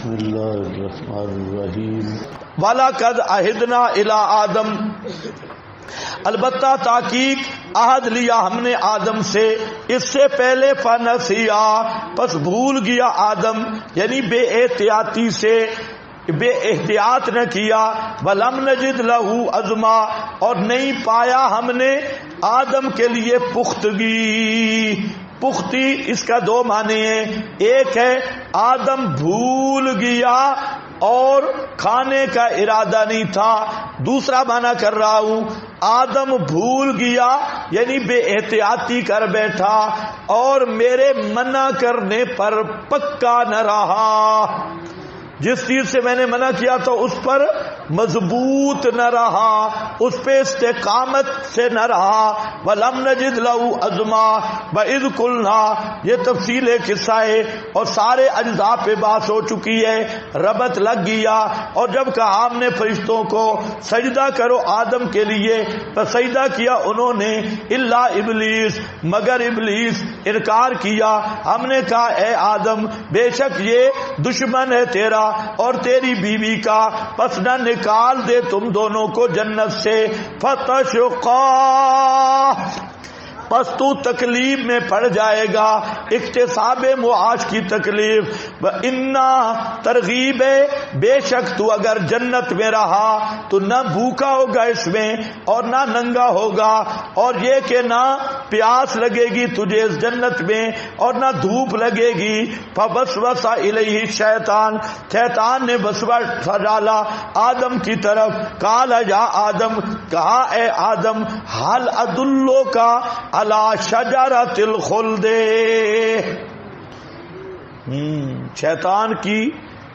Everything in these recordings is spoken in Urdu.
بسم اللہ الرحمن الرحیم وَلَقَدْ عَهِدْنَا إِلَىٰ آدم، البتہ تحقیق عہد لیا ہم نے آدم سے اس سے پہلے، فَنَسِیَا پس بھول گیا آدم، یعنی بے احتیاطی سے بے احتیاط نہ کیا، وَلَمْ نَجِدْ لَهُ عَزْمًا اور نہیں پایا ہم نے آدم کے لیے پختگی اس کا دو معنی ہیں، ایک ہے آدم بھول گیا اور کھانے کا ارادہ نہیں تھا، دوسرا معنی کر رہا ہوں آدم بھول گیا یعنی بے احتیاطی کر بیٹھا اور میرے منع کرنے پر پکا نہ رہا، جس چیز سے میں نے منع کیا تو اس پر مضبوط نہ رہا، اس پہ استقامت سے نہ رہا، وَلَمْ نَجِدْ لَهُ عَزْمًا وَإِذْ قُلْنَا یہ تفصیل قصہ ہے اور سارے اجزاء پہ بات ہو چکی ہے، ربط لگ گیا، اور جب کہا ہم نے فرشتوں کو سجدہ کرو آدم کے لیے تو سجدہ کیا انہوں نے الا ابلیس مگر ابلیس انکار کیا، ہم نے کہا اے آدم بے شک یہ دشمن ہے تیرا اور تیری بیوی کا، پس نہ نکال دے تم دونوں کو جنت سے، فتشقا پس تو تکلیف میں پڑ جائے گا، اکتساب معاش کی تکلیف، انا ترغیب ہے بے شک تو اگر جنت میں رہا تو نہ بھوکا ہوگا اس میں اور نہ ننگا ہوگا، اور یہ کہ نہ پیاس لگے گی تجھے اس جنت میں اور نہ دھوپ لگے گی، فوسوس الیہ شیطان نے وسوسہ ڈالا آدم کی طرف، قال یا آدم کہا اے آدم حل ادلو کا علی شجرۃ الخلد، شیطان کی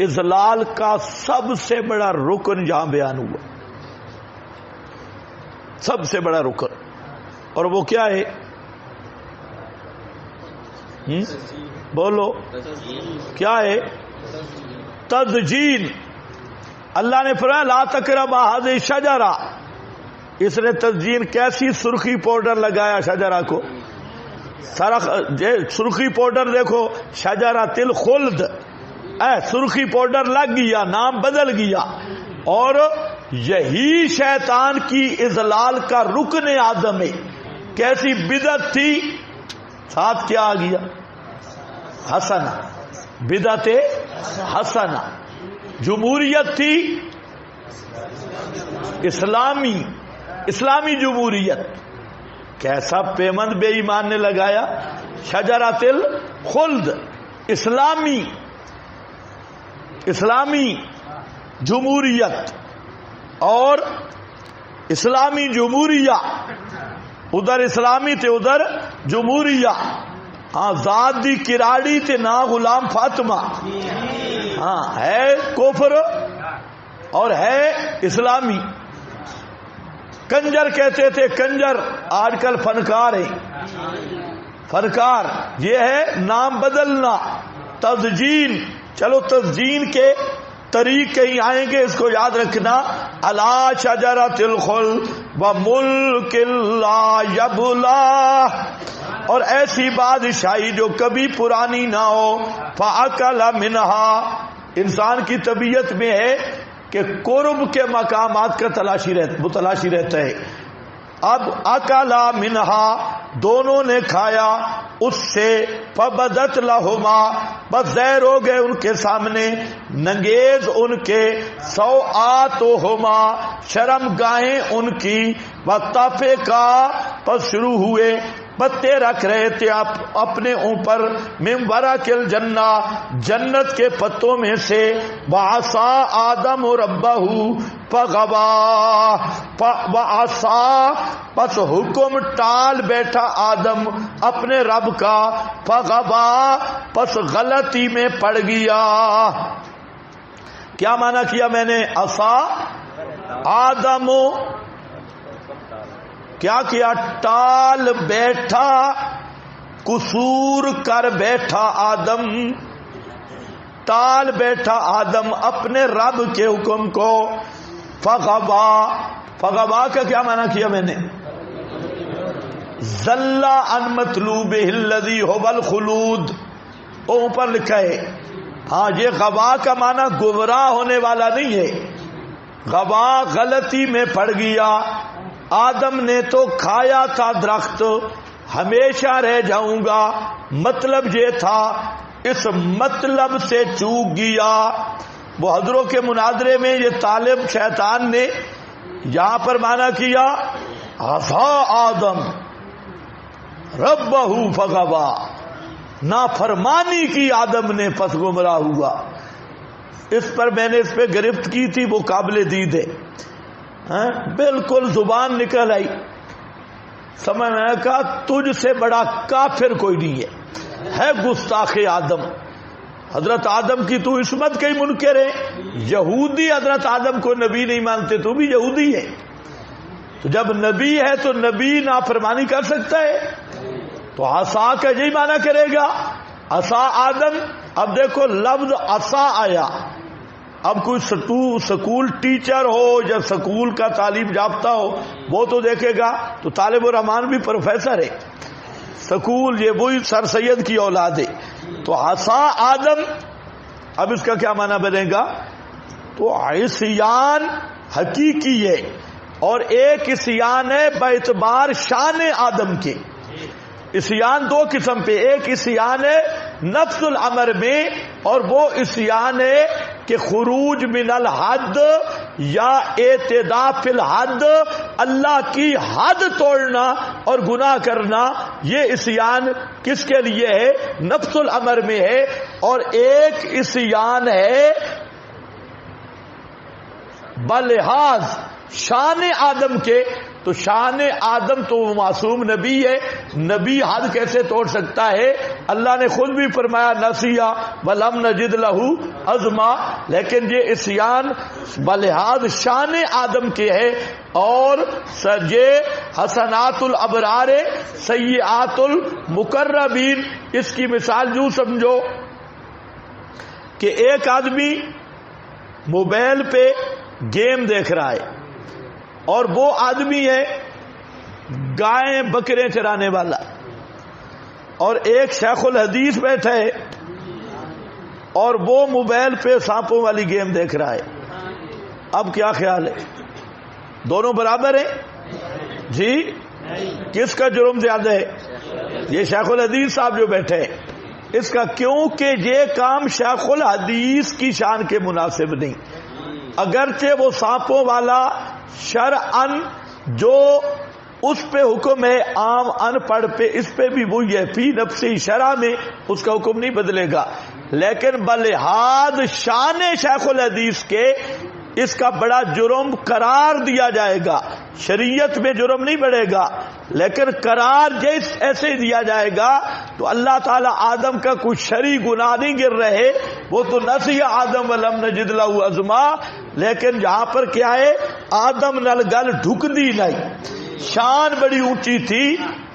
اضلال کا سب سے بڑا رکن جہاں بیان ہوا، سب سے بڑا رکن، اور وہ کیا ہے؟ بولو کیا ہے؟ تزیین۔ اللہ نے فرمایا لا تقربا هذه الشجرہ، اس نے تزیین کیسی سرخی پاؤڈر لگایا شجرہ کو، سرخی پاؤڈر دیکھو شجرۃ الخلد، سرخی پاؤڈر لگ گیا، نام بدل گیا، اور یہی شیطان کی اضلال کا رکن اعظم ہے۔ کیسی بدعت تھی، ساتھ کیا آ گیا؟ حسنہ، بدعت حسنہ۔ جمہوریت تھی اسلامی جمہوریت، کیسا پیمند بے ایمان نے لگایا، شجرۃ الخلد، اسلامی جمہوریت، اور اسلامی جمہوریہ ادھر اسلامی تے ادھر جمہوریہ، ہاں ذات دی کراڑی تے نا غلام فاطمہ، ہاں ہے کفر اور ہے اسلامی۔ کنجر کہتے تھے کنجر، آج کل فنکار ہیں، فنکار، یہ ہے نام بدلنا، تزیین۔ چلو تزیین کے طریق کہیں آئیں گے، اس کو یاد رکھنا، علی شجرۃ الخلد وملک لا یبلی، اور ایسی بادشاہی جو کبھی پرانی نہ ہو، فاکل منہا، انسان کی طبیعت میں ہے کہ قرب کے مقامات کا متلاشی رہتا ہے، اب اکلا منہا دونوں نے کھایا اس سے، فبدت لہما بس ظاہر ہو گئے ان کے سامنے، ننگیز ان کے، سوآتہما شرم گاہیں ان کی، وطفقا پس شروع ہوئے پتے رکھ رہے تھے اپنے اوپر، من ورق الجنہ جنت کے پتوں میں سے، وعصا آدم ربہ فغوا، وعصا پس حکم ٹال بیٹھا آدم اپنے رب کا، فغوا پس غلطی میں پڑ گیا۔ کیا معنی کیا میں نے؟ عصا آدم، کیا کیا؟ ٹال بیٹھا، قصور کر بیٹھا آدم، ٹال بیٹھا آدم اپنے رب کے حکم کو، فغوا، فغوا کا کیا معنی کیا میں نے؟ ذلہ عن مطلوبہ الذی هو الخلود، اوپر لکھا ہے ہاں یہ غوا کا معنی گمراہ ہونے والا نہیں ہے. غوا غلطی میں پڑ گیا. آدم نے تو کھایا تھا درخت، ہمیشہ رہ جاؤں گا، مطلب یہ تھا، اس مطلب سے چوک گیا. وہ حضروں کے مناظرے میں یہ طالب شیطان نے یہاں پر معنی کیا عصا آدم ربہ فغوا، نافرمانی کی آدم نے پس گمراہ ہوا. اس پر میں نے اس پہ گرفت کی تھی، وہ قابل دید ہے. بالکل زبان نکل آئی، سمجھ میں کہا تجھ سے بڑا کافر کوئی نہیں ہے گستاخ آدم. حضرت آدم کی تو عصمت کئی منکر ہے. یہودی حضرت آدم کو نبی نہیں مانتے، تو بھی یہودی ہے. تو جب نبی ہے تو نبی نافرمانی کر سکتا ہے؟ تو عصا کا یہی معنی کرے گا، عصا آدم. اب دیکھو لفظ عصا آیا. اب کوئی سکول ٹیچر ہو یا سکول کا تعلیم یافتہ ہو وہ تو دیکھے گا، تو طالب الرحمان بھی پروفیسر ہے، سکول یہ وہی سر سید کی اولاد ہے. تو عصا آدم، اب اس کا کیا معنی بنے گا؟ تو عصیان حقیقی ہے، اور ایک عصیان ہے باعتبار شان آدم کے. عصیان دو قسم پہ، ایک عصیان ہے نفس الامر میں، اور وہ عصیان ہے کہ خروج من الحد یا اعتداء فی الحد، اللہ کی حد توڑنا اور گناہ کرنا. یہ عصیان کس کے لیے ہے؟ نفس الامر میں ہے. اور ایک عصیان ہے بلحاظ شان آدم کے. تو شان آدم تو معصوم نبی ہے، نبی حد کیسے توڑ سکتا ہے؟ اللہ نے خود بھی فرمایا نسیا ولم نجد لہ عزما. لیکن یہ عصیان بلحاظ شان آدم کے ہے. اور سجے حسنات الابرار سیئات المقربین. اس کی مثال یوں سمجھو کہ ایک آدمی موبائل پہ گیم دیکھ رہا ہے، اور وہ آدمی ہے گائیں بکرے چرانے والا، اور ایک شیخ الحدیث بیٹھا ہے اور وہ موبائل پہ سانپوں والی گیم دیکھ رہا ہے. اب کیا خیال ہے؟ دونوں برابر ہیں؟ جی کس کا جرم زیادہ ہے؟ یہ شیخ الحدیث صاحب جو بیٹھے ہیں اس کا، کیونکہ یہ کام شیخ الحدیث کی شان کے مناسب نہیں. اگرچہ وہ سانپوں والا شرعن جو اس پہ حکم ہے عام ان پڑھ پہ، اس پہ بھی وہی ہے، فی نفسی شرع میں اس کا حکم نہیں بدلے گا. لیکن بلحاظ شان شیخ الحدیث کے اس کا بڑا جرم قرار دیا جائے گا. شریعت میں جرم نہیں بڑھے گا، لیکن قرار جیسے ایسے دیا جائے گا. تو اللہ تعالیٰ آدم کا کوئی شرعی گناہ نہیں گر رہے، وہ تو نسی آدم ولم نجد لہ عزما. لیکن یہاں پر کیا ہے؟ آدم نل گل ڈھک دی نہیں، شان بڑی اونچی تھی،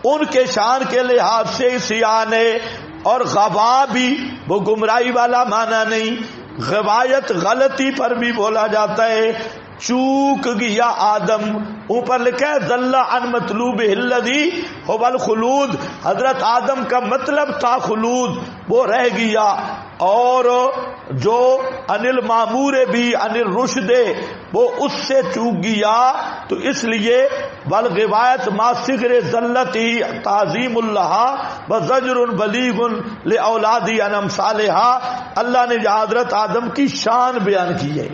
ان کے شان کے لحاظ سے عصیان ہے. اور غوا بھی وہ گمراہی والا معنی نہیں، غوایت غلطی پر بھی بولا جاتا ہے. چوک گیا آدم، اوپر لکھا ہے ضل عن مطلوب الذی هو الخلود. حضرت آدم کا مطلب تھا خلود، وہ رہ گیا. اور جو انل معمور بھی انل رشد وہ اس سے چوک گیا. تو اس لیے والغوایت ما صغر ذلتی تعظیم اللہ و زجر بلیغ لاولادی ان امثالها. اللہ نے حضرت آدم کی شان بیان کی ہے.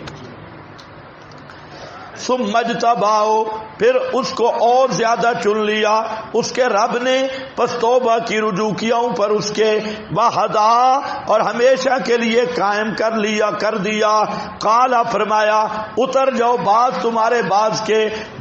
ثم اجتباہ، پھر اس کو اور زیادہ چن لیا اس کے رب نے، پس توبہ کی رجوع کیا پر اس کے، وحدا اور ہمیشہ کے لیے قائم کر دیا. قالا فرمایا اتر جاؤ، بعض تمہارے بعض کے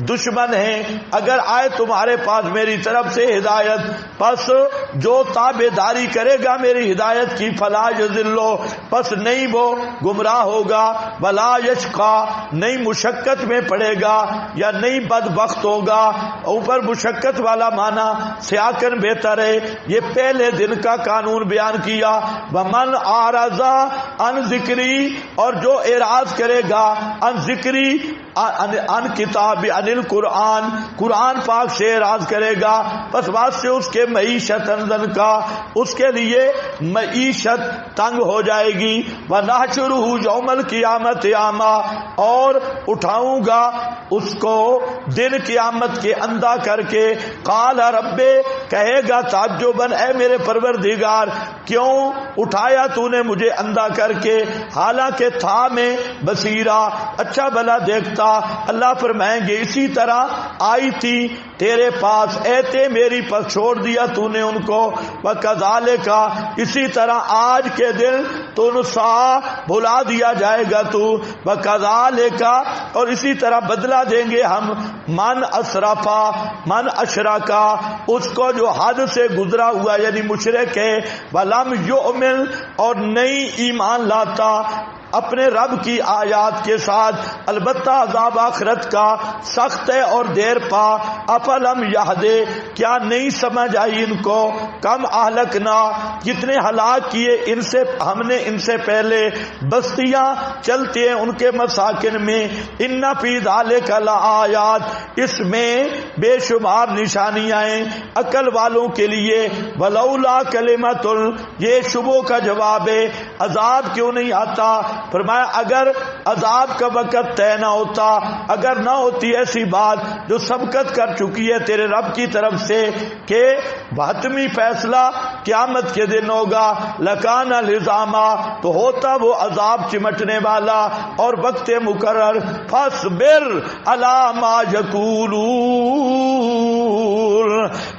دشمن ہیں، اگر آئے تمہارے پاس میری طرف سے ہدایت، پس جو تابع داری کرے گا میری ہدایت کی، فلا یضلو، پس نہیں وہ گمراہ ہوگا، ولا یشقا، نہیں مشقت میں میں پڑے گا یا نہیں بدبخت ہوگا. اوپر مشقت والا معنی سیاکن بہتر ہے. یہ پہلے دن کا قانون بیان کیا. ومن اعرض عن ذکری، اور جو اعراض کرے گا عن ذکری، عن کتاب، عن القرآن، قرآن پاک سے اعراض کرے گا، بس بات سے اس کے معیشت اندن کا، اس کے لیے معیشت تنگ ہو جائے گی. وَنَحْشُرُهُ يَوْمَ الْقِيَامَةِ أَعْمَىٰ، اور اٹھاؤں گا اس کو دن قیامت کے اندھا کر کے. قال رب، کہے گا تعجباً، اے میرے پروردگار کیوں اٹھایا تو نے مجھے اندھا کر کے، حالانکہ تھا میں بصیرہ، اچھا بھلا دیکھتا. اللہ فرمائیں گے اسی طرح آئی تھی تیرے پاس، ایتے میری پر چھوڑ دیا تو نے ان کو. وَكَذَلِكَ، اسی طرح آج کے دن تنسیٰ، بھلا دیا جائے گا تو. وَكَذَلِكَ، اور اسی طرح بدلہ دیں گے ہم من اسرفا، من اشرکا، اس کو جو حد سے گزرا ہوا یعنی مشرک ہے. وَلَمْ يُؤْمِنْ، اور نہیں ایمان لاتا اپنے رب کی آیات کے ساتھ. البتہ عذاب آخرت کا سخت ہے اور دیر پا. افلم یہدے، کیا نہیں سمجھ آئی ان کو، کم اہلکنا، کتنے ہلاک کیے ان سے ہم نے ان سے پہلے، بستیاں چلتی ہیں ان کے مساکن میں. ان فی ذلک لآیات، اس میں بے شمار نشانیاں ہیں عقل والوں کے لیے. ولولا کلمۃ، یہ شبوں کا جواب ہے، عذاب کیوں نہیں آتا. فرمایا اگر عذاب کا وقت طے نہ ہوتا، اگر نہ ہوتی ایسی بات جو سبقت کر چکی ہے تیرے رب کی طرف سے کہ حتمی فیصلہ قیامت کے دن ہوگا، لکان لزاما، تو ہوتا وہ عذاب چمٹنے والا اور وقت مقرر. فاصبر علی ما یقولون،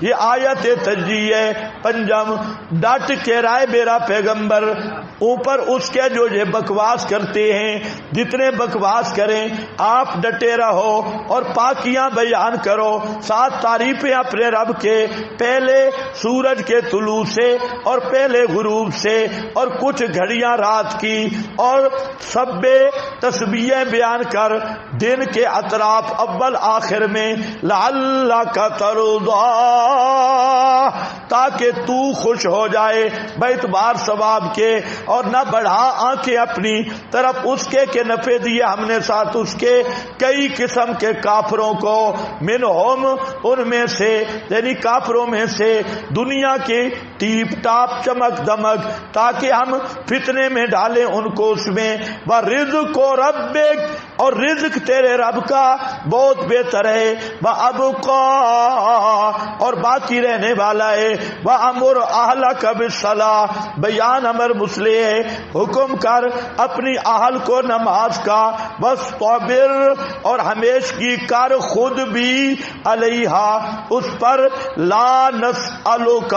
یہ آیت تجزیہ پنجم. ڈٹ کے رائے میرا پیغمبر اوپر اس کے جو یہ بکواس کرتے ہیں، جتنے بکواس کریں آپ ڈٹے رہو اور پاکیاں بیان کرو، ساتھ تعریفیں اپنے رب کے، پہلے سورج کے طلوع سے اور پہلے غروب سے اور کچھ گھڑیاں رات کی، اور سب تسبیح بیان کر دن کے اطراف اول آخر میں. لعلک ترضی، تاکہ تو خوش ہو جائے باعتبار ثواب کے، اور نہ بڑھا آنکھیں اپنی طرف اس کے کہ نفع دیے ہم نے ساتھ اس کے کئی قسم کے کافروں کو. منہم، ان میں سے یعنی کافروں میں سے، دنیا کی ٹیپ ٹاپ چمک دمک، تاکہ ہم فتنے میں ڈالیں ان کو اس میں. وَرِزْقُ رَبِّكَ، اور رزق تیرے رب کا بہت بہتر ہے. وَأَبْقَىٰ، اور باقی رہنے والا ہے. وَأَمُرْ أَهْلَكَ بِالصَّلَاةِ، بیان امر مسلح ہے، حکم کر اپنی اہل کو نماز کا. وَاصْطَبِرْ، اور ہمیشگی کر خود بھی، علیہا، اس پر. لا نسألک،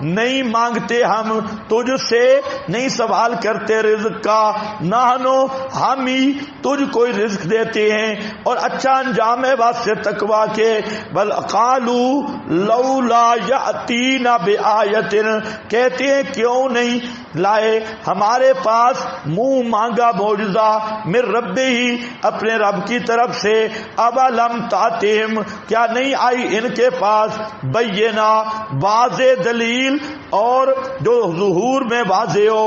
نہیں مانگتے ہم تجھ سے، نہیں سوال کرتے رزق کا. نحنو، ہم ہی تجھ کوئی رزق دیتے ہیں اور اچھا انجام ہے واسطے تقوی کے. بل قالوا لولا یاتینا بآیۃ، کہتے ہیں کیوں نہیں لائے ہمارے پاس منہ مانگا معجزہ، من رب ہی، اپنے رب کی طرف سے. اولم تاتہم، کیا نہیں آئی ان کے پاس، بینہ، واضح دلیل اور جو ظہور میں واضح ہو،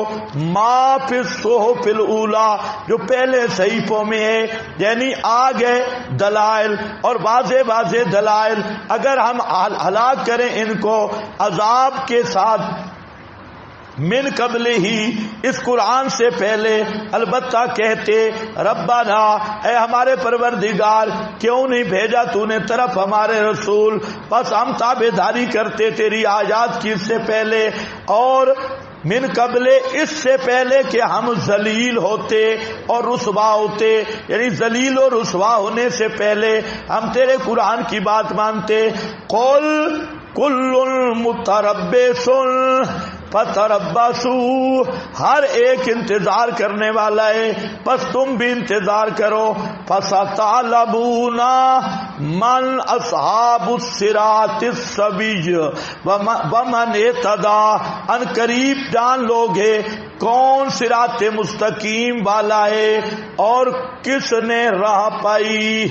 ما فی الصحف الاولی، جو پہلے صحیفوں میں ہے، یعنی آ گئے دلائل اور واضح واضح دلائل. اگر ہم ہلاک کریں ان کو عذاب کے ساتھ من قبل ہی، اس قرآن سے پہلے، البتہ کہتے ربنا، اے ہمارے پروردگار کیوں نہیں بھیجا تو نے طرف ہمارے رسول، بس ہم تابعداری کرتے تیری آیات کی اس سے پہلے، اور من قبل، اس سے پہلے کہ ہم ذلیل ہوتے اور رسوا ہوتے، یعنی ذلیل اور رسوا ہونے سے پہلے ہم تیرے قرآن کی بات مانتے. قل کل متربص فتربصوا، ہر ایک انتظار کرنے والا ہے بس تم بھی انتظار کرو. فستعلمون من اصحاب الصراط السوی ومن اهتدى، ان قریب جان لو گے کون صراط مستقیم والا ہے اور کس نے راہ پائی.